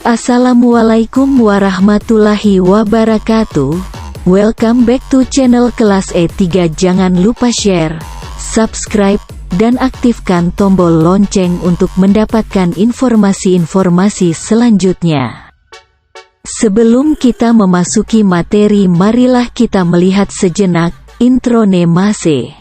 Assalamualaikum warahmatullahi wabarakatuh. Welcome back to channel kelas E3. Jangan lupa share, subscribe, dan aktifkan tombol lonceng untuk mendapatkan informasi-informasi selanjutnya. Sebelum kita memasuki materi, marilah kita melihat sejenak intro Nemase.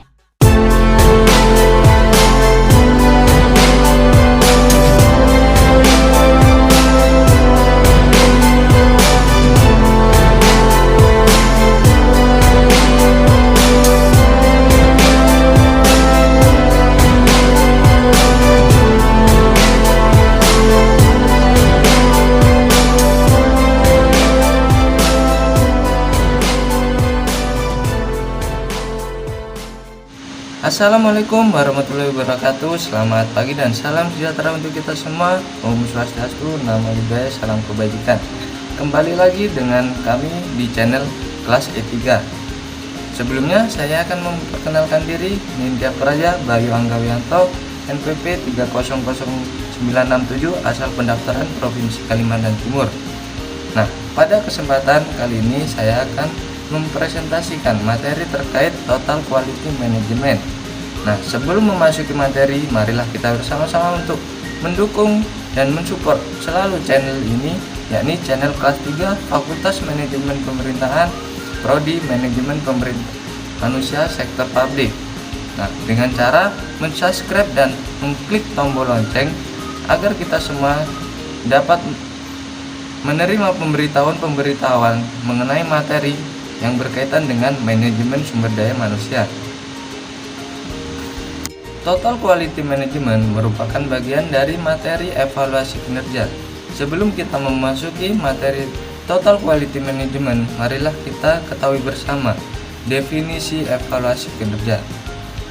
Assalamualaikum warahmatullahi wabarakatuh. Selamat pagi dan salam sejahtera untuk kita semua. Om Swastiastu, Namo Buddhaya, salam kebajikan. Kembali lagi dengan kami di channel kelas E3. Sebelumnya saya akan memperkenalkan diri. Nindya Praja Bayu Anggawianto, NPP 300967, asal pendaftaran Provinsi Kalimantan Timur. Nah, pada kesempatan kali ini saya akan mempresentasikan materi terkait Total Quality Management. Nah, sebelum memasuki materi, marilah kita bersama-sama untuk mendukung dan mensupport selalu channel ini, yakni channel kelas 3 Fakultas Manajemen Pemerintahan, Prodi Manajemen Pemerintahan Manusia Sektor Publik. Nah, dengan cara mensubscribe dan mengklik tombol lonceng agar kita semua dapat menerima pemberitahuan mengenai materi yang berkaitan dengan manajemen sumber daya manusia. Total Quality Management merupakan bagian dari materi evaluasi kinerja. Sebelum kita memasuki materi Total Quality Management, marilah kita ketahui bersama definisi evaluasi kinerja.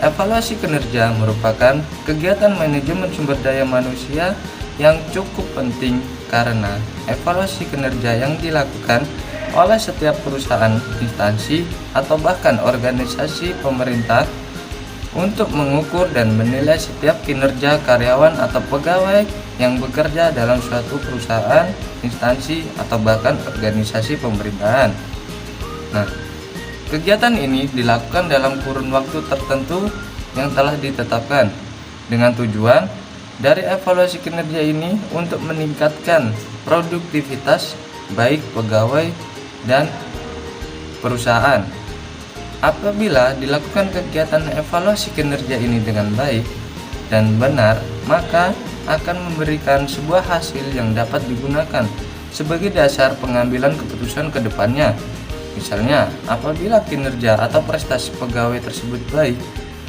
Evaluasi kinerja merupakan kegiatan manajemen sumber daya manusia yang cukup penting karena evaluasi kinerja yang dilakukan oleh setiap perusahaan, instansi, atau bahkan organisasi pemerintah untuk mengukur dan menilai setiap kinerja karyawan atau pegawai yang bekerja dalam suatu perusahaan, instansi, atau bahkan organisasi pemerintahan. Nah, kegiatan ini dilakukan dalam kurun waktu tertentu yang telah ditetapkan dengan tujuan dari evaluasi kinerja ini untuk meningkatkan produktivitas baik pegawai dan perusahaan. Apabila dilakukan kegiatan evaluasi kinerja ini dengan baik dan benar, maka akan memberikan sebuah hasil yang dapat digunakan sebagai dasar pengambilan keputusan ke depannya. Misalnya, apabila kinerja atau prestasi pegawai tersebut baik,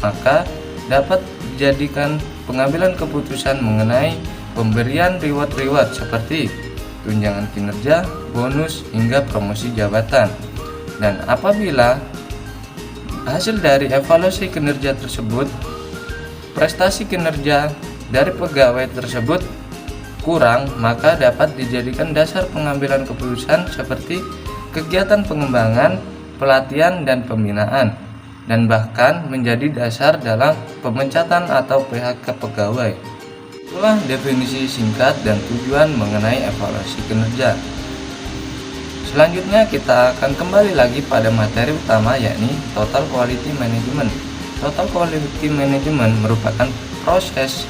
maka dapat dijadikan pengambilan keputusan mengenai pemberian reward seperti tunjangan kinerja, bonus, hingga promosi jabatan. Dan apabila hasil dari evaluasi kinerja tersebut, prestasi kinerja dari pegawai tersebut kurang, maka dapat dijadikan dasar pengambilan keputusan seperti kegiatan pengembangan, pelatihan, dan pembinaan, dan bahkan menjadi dasar dalam pemecatan atau PHK pegawai. Itulah definisi singkat dan tujuan mengenai evaluasi kinerja. Selanjutnya kita akan kembali lagi pada materi utama, yakni Total Quality Management. Total Quality Management merupakan proses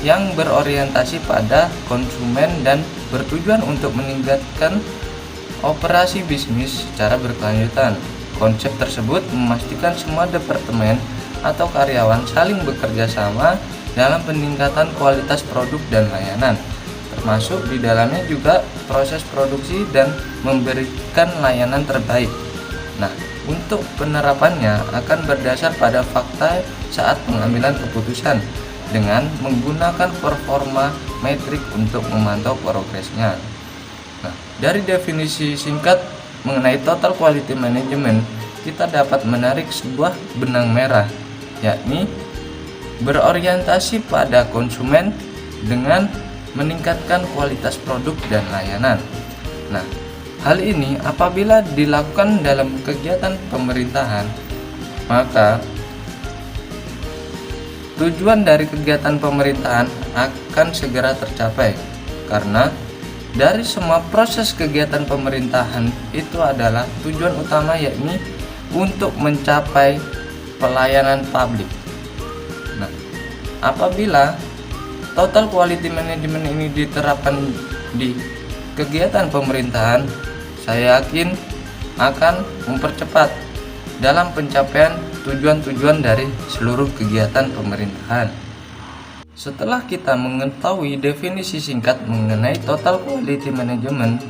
yang berorientasi pada konsumen dan bertujuan untuk meningkatkan operasi bisnis secara berkelanjutan. Konsep tersebut memastikan semua departemen atau karyawan saling bekerja sama dalam peningkatan kualitas produk dan layanan, termasuk di dalamnya juga proses produksi dan memberikan layanan terbaik. Nah, untuk penerapannya akan berdasar pada fakta saat pengambilan keputusan dengan menggunakan performa metrik untuk memantau progresnya. Nah, dari definisi singkat mengenai Total Quality Management, kita dapat menarik sebuah benang merah, yakni berorientasi pada konsumen dengan meningkatkan kualitas produk dan layanan. Nah, hal ini apabila dilakukan dalam kegiatan pemerintahan, maka tujuan dari kegiatan pemerintahan akan segera tercapai karena dari semua proses kegiatan pemerintahan itu adalah tujuan utama, yakni untuk mencapai pelayanan publik. Nah, apabila total quality management ini diterapkan di kegiatan pemerintahan, saya yakin akan mempercepat dalam pencapaian tujuan-tujuan dari seluruh kegiatan pemerintahan. Setelah kita mengetahui definisi singkat mengenai total quality management,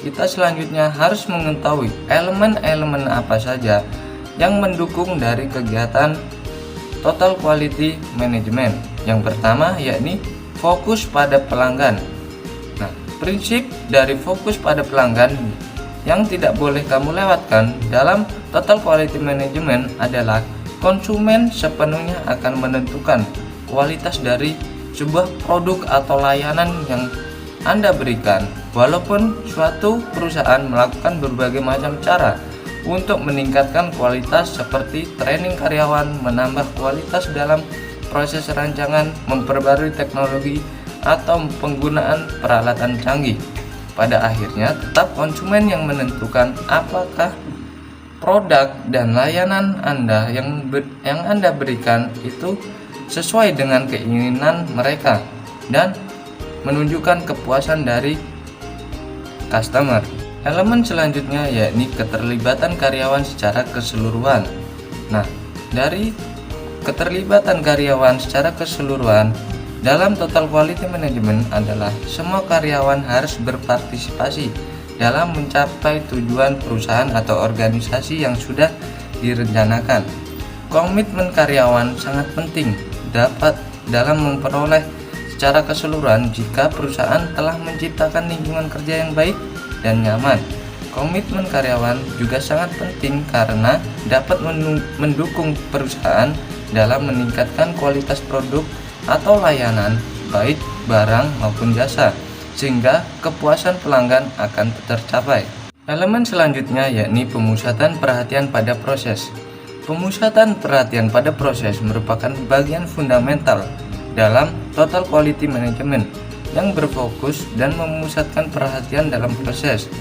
kita selanjutnya harus mengetahui elemen-elemen apa saja yang mendukung dari kegiatan total quality management. Yang pertama yakni fokus pada pelanggan. Prinsip dari fokus pada pelanggan yang tidak boleh kamu lewatkan dalam total quality management adalah konsumen sepenuhnya akan menentukan kualitas dari sebuah produk atau layanan yang Anda berikan. Walaupun suatu perusahaan melakukan berbagai macam cara untuk meningkatkan kualitas seperti training karyawan, menambah kualitas dalam proses rancangan, memperbarui teknologi, atau penggunaan peralatan canggih, pada akhirnya tetap konsumen yang menentukan apakah produk dan layanan Anda yang Anda berikan itu sesuai dengan keinginan mereka dan menunjukkan kepuasan dari customer. Elemen selanjutnya yakni keterlibatan karyawan secara keseluruhan. Dari keterlibatan karyawan secara keseluruhan dalam total quality management adalah semua karyawan harus berpartisipasi dalam mencapai tujuan perusahaan atau organisasi yang sudah direncanakan. Komitmen karyawan sangat penting dapat dalam memperoleh secara keseluruhan jika perusahaan telah menciptakan lingkungan kerja yang baik dan nyaman. Komitmen karyawan juga sangat penting karena dapat mendukung perusahaan dalam meningkatkan kualitas produk atau layanan, baik barang maupun jasa, sehingga kepuasan pelanggan akan tercapai. Elemen selanjutnya yakni pemusatan perhatian pada proses. Pemusatan perhatian pada proses merupakan bagian fundamental dalam total quality management yang berfokus dan memusatkan perhatian dalam proses.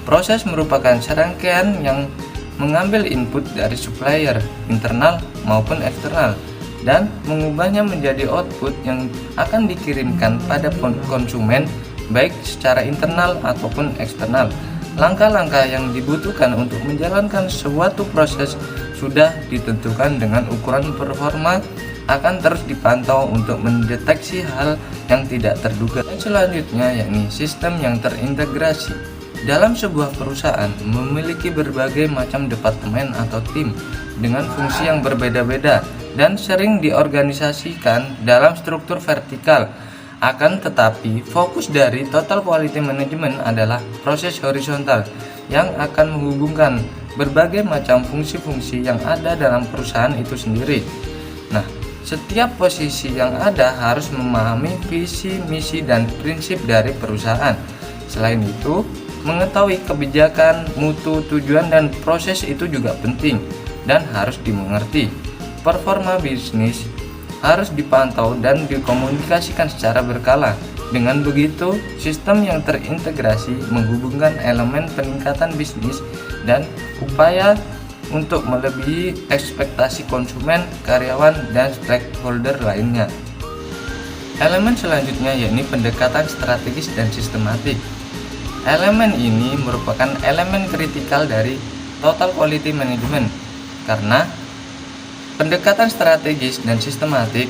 Proses merupakan serangkaian yang mengambil input dari supplier internal maupun eksternal dan mengubahnya menjadi output yang akan dikirimkan pada konsumen baik secara internal ataupun eksternal. Langkah-langkah yang dibutuhkan untuk menjalankan suatu proses sudah ditentukan dengan ukuran performa akan terus dipantau untuk mendeteksi hal yang tidak terduga. Dan selanjutnya yakni sistem yang terintegrasi. Dalam sebuah perusahaan memiliki berbagai macam departemen atau tim dengan fungsi yang berbeda-beda dan sering diorganisasikan dalam struktur vertikal. Akan tetapi, fokus dari total quality management adalah proses horizontal yang akan menghubungkan berbagai macam fungsi-fungsi yang ada dalam perusahaan itu sendiri. Setiap posisi yang ada harus memahami visi, misi, dan prinsip dari perusahaan. Selain itu, mengetahui kebijakan, mutu, tujuan, dan proses itu juga penting dan harus dimengerti. Performa bisnis harus dipantau dan dikomunikasikan secara berkala. Dengan begitu, sistem yang terintegrasi menghubungkan elemen peningkatan bisnis dan upaya untuk melebihi ekspektasi konsumen, karyawan, dan stakeholder lainnya. Elemen selanjutnya yakni pendekatan strategis dan sistematik. Elemen ini merupakan elemen kritikal dari total quality management karena pendekatan strategis dan sistematik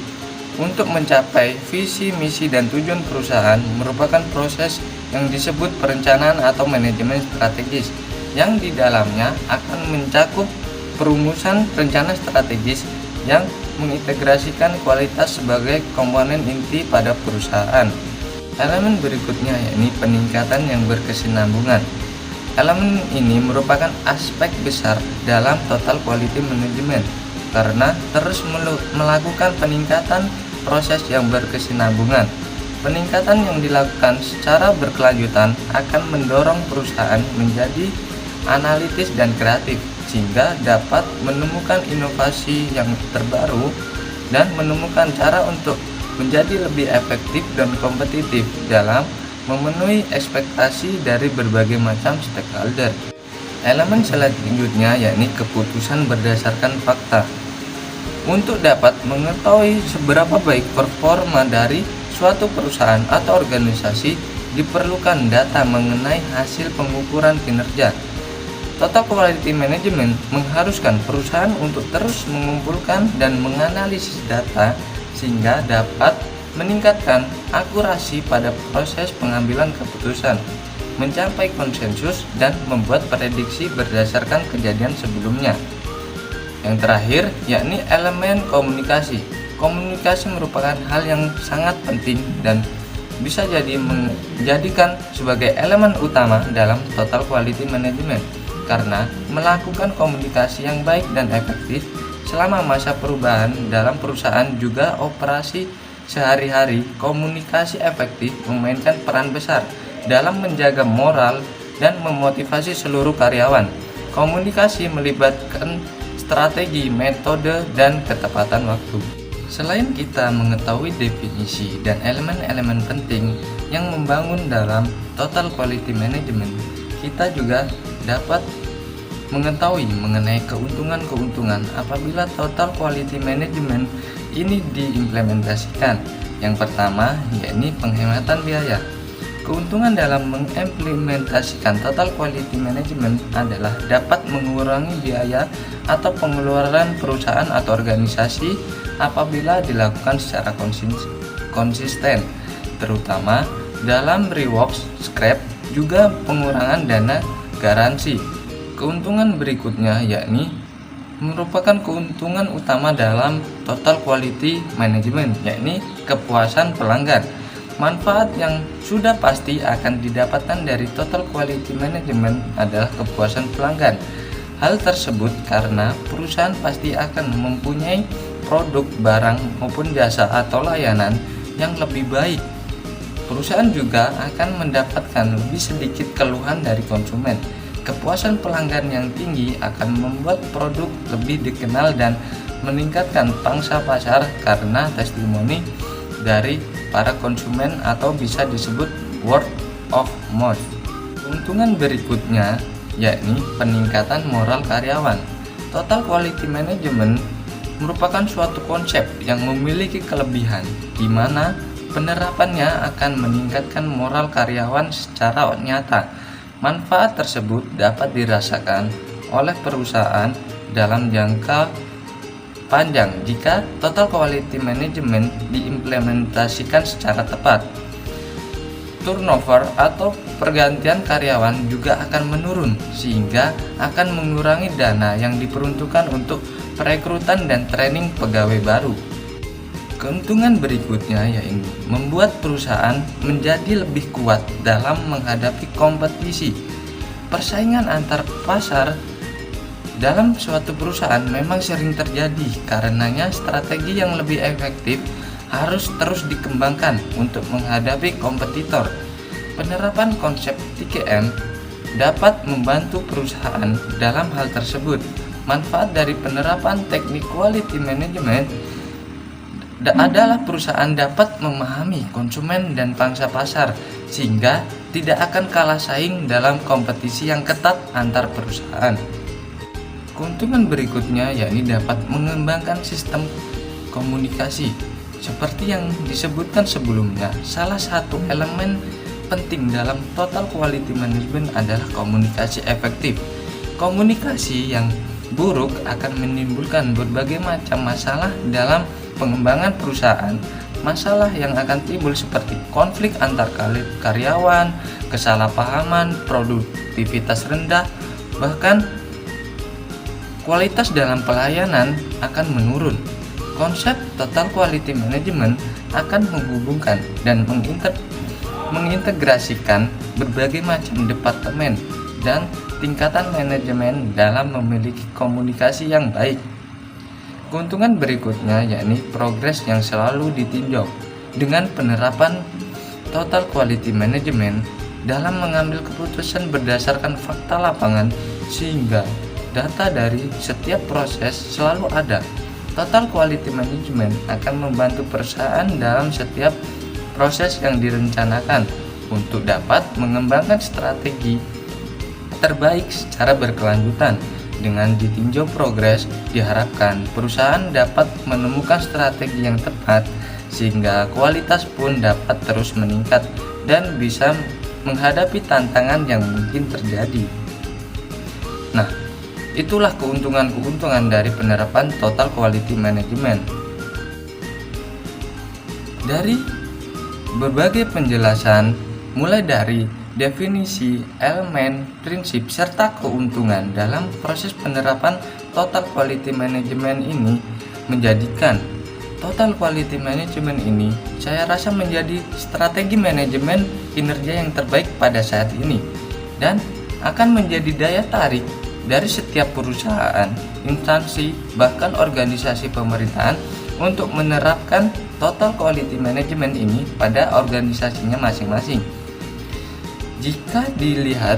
untuk mencapai visi, misi, dan tujuan perusahaan merupakan proses yang disebut perencanaan atau manajemen strategis yang di dalamnya akan mencakup perumusan rencana strategis yang mengintegrasikan kualitas sebagai komponen inti pada perusahaan. Elemen berikutnya yakni peningkatan yang berkesinambungan. Elemen ini merupakan aspek besar dalam total quality management karena terus melakukan peningkatan proses yang berkesinambungan. Peningkatan yang dilakukan secara berkelanjutan akan mendorong perusahaan menjadi analitis dan kreatif sehingga dapat menemukan inovasi yang terbaru dan menemukan cara untuk menjadi lebih efektif dan kompetitif dalam memenuhi ekspektasi dari berbagai macam stakeholder. Elemen selanjutnya yakni keputusan berdasarkan fakta. Untuk dapat mengetahui seberapa baik performa dari suatu perusahaan atau organisasi, diperlukan data mengenai hasil pengukuran kinerja. Total Quality Management mengharuskan perusahaan untuk terus mengumpulkan dan menganalisis data sehingga dapat meningkatkan akurasi pada proses pengambilan keputusan, mencapai konsensus, dan membuat prediksi berdasarkan kejadian sebelumnya. Yang terakhir yakni elemen komunikasi. Komunikasi merupakan hal yang sangat penting dan bisa jadi menjadikan sebagai elemen utama dalam Total Quality Management, karena melakukan komunikasi yang baik dan efektif selama masa perubahan dalam perusahaan juga operasi sehari-hari. Komunikasi efektif memainkan peran besar dalam menjaga moral dan memotivasi seluruh karyawan. Komunikasi melibatkan strategi, metode, dan ketepatan waktu. Selain kita mengetahui definisi dan elemen-elemen penting yang membangun dalam Total Quality Management, kita juga dapat mengetahui mengenai keuntungan-keuntungan apabila Total Quality Management ini diimplementasikan. Yang pertama yakni penghematan biaya. Keuntungan dalam mengimplementasikan Total Quality Management adalah dapat mengurangi biaya atau pengeluaran perusahaan atau organisasi apabila dilakukan secara konsisten, terutama dalam reworks, scrap, juga pengurangan dana garansi. Keuntungan berikutnya yakni merupakan keuntungan utama dalam Total Quality Management, yakni kepuasan pelanggan. Manfaat yang sudah pasti akan didapatkan dari Total Quality Management adalah kepuasan pelanggan. Hal tersebut karena perusahaan pasti akan mempunyai produk, barang, maupun jasa atau layanan yang lebih baik. Perusahaan juga akan mendapatkan lebih sedikit keluhan dari konsumen. Kepuasan pelanggan yang tinggi akan membuat produk lebih dikenal dan meningkatkan pangsa pasar karena testimoni dari para konsumen atau bisa disebut word of mouth. Keuntungan berikutnya yakni peningkatan moral karyawan. Total Quality Management merupakan suatu konsep yang memiliki kelebihan di mana penerapannya akan meningkatkan moral karyawan secara nyata. Manfaat tersebut dapat dirasakan oleh perusahaan dalam jangka panjang jika Total Quality Management diimplementasikan secara tepat. Turnover atau pergantian karyawan juga akan menurun sehingga akan mengurangi dana yang diperuntukkan untuk perekrutan dan training pegawai baru. Keuntungan berikutnya yaitu membuat perusahaan menjadi lebih kuat dalam menghadapi kompetisi. Persaingan antar pasar dalam suatu perusahaan memang sering terjadi, karenanya strategi yang lebih efektif harus terus dikembangkan untuk menghadapi kompetitor. Penerapan konsep 3M dapat membantu perusahaan dalam hal tersebut. Manfaat dari penerapan teknik quality management adalah perusahaan dapat memahami konsumen dan pangsa pasar sehingga tidak akan kalah saing dalam kompetisi yang ketat antar perusahaan. Keuntungan berikutnya yakni dapat mengembangkan sistem komunikasi. Seperti yang disebutkan sebelumnya, salah satu elemen penting dalam Total Quality Management adalah komunikasi efektif. Komunikasi yang buruk akan menimbulkan berbagai macam masalah dalam pengembangan perusahaan. Masalah yang akan timbul seperti konflik antar karyawan, kesalahpahaman, produktivitas rendah, bahkan kualitas dalam pelayanan akan menurun. Konsep Total Quality Management akan menghubungkan dan mengintegrasikan berbagai macam departemen dan tingkatan manajemen dalam memiliki komunikasi yang baik. Keuntungan berikutnya yakni progres yang selalu ditinjau. Dengan penerapan Total Quality Management dalam mengambil keputusan berdasarkan fakta lapangan sehingga data dari setiap proses selalu ada. Total Quality Management akan membantu perusahaan dalam setiap proses yang direncanakan untuk dapat mengembangkan strategi terbaik secara berkelanjutan. Dengan ditinjau progres, diharapkan perusahaan dapat menemukan strategi yang tepat sehingga kualitas pun dapat terus meningkat dan bisa menghadapi tantangan yang mungkin terjadi. Nah, itulah keuntungan-keuntungan dari penerapan Total Quality Management. Dari berbagai penjelasan, mulai dari definisi, elemen, prinsip, serta keuntungan dalam proses penerapan Total Quality Management ini menjadikan Total Quality Management ini saya rasa menjadi strategi manajemen kinerja yang terbaik pada saat ini dan akan menjadi daya tarik dari setiap perusahaan, instansi, bahkan organisasi pemerintahan untuk menerapkan Total Quality Management ini pada organisasinya masing-masing. Jika dilihat,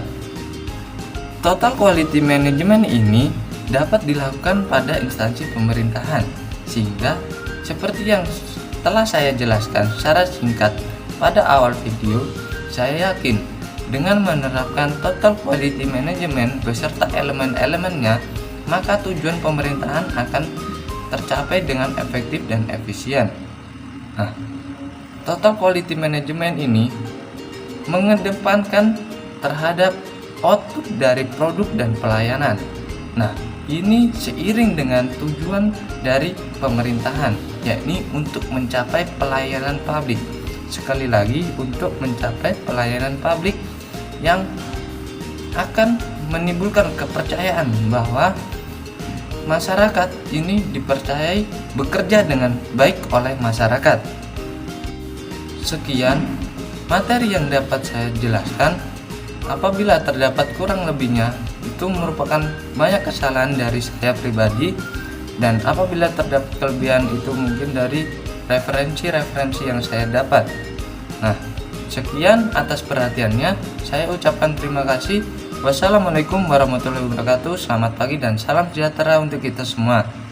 Total Quality Management ini dapat dilakukan pada instansi pemerintahan, sehingga seperti yang telah saya jelaskan secara singkat pada awal video, saya yakin dengan menerapkan Total Quality Management beserta elemen-elemennya, maka tujuan pemerintahan akan tercapai dengan efektif dan efisien. Nah, Total Quality Management ini mengedepankan terhadap output dari produk dan pelayanan. Nah, ini seiring dengan tujuan dari pemerintahan, yakni untuk mencapai pelayanan publik. Sekali lagi, untuk mencapai pelayanan publik yang akan menimbulkan kepercayaan bahwa masyarakat ini dipercayai bekerja dengan baik oleh masyarakat. Sekian materi yang dapat saya jelaskan. Apabila terdapat kurang lebihnya, itu merupakan banyak kesalahan dari saya pribadi, dan apabila terdapat kelebihan itu mungkin dari referensi-referensi yang saya dapat. Nah, sekian atas perhatiannya. Saya ucapkan terima kasih. Wassalamualaikum warahmatullahi wabarakatuh. Selamat pagi dan salam sejahtera untuk kita semua.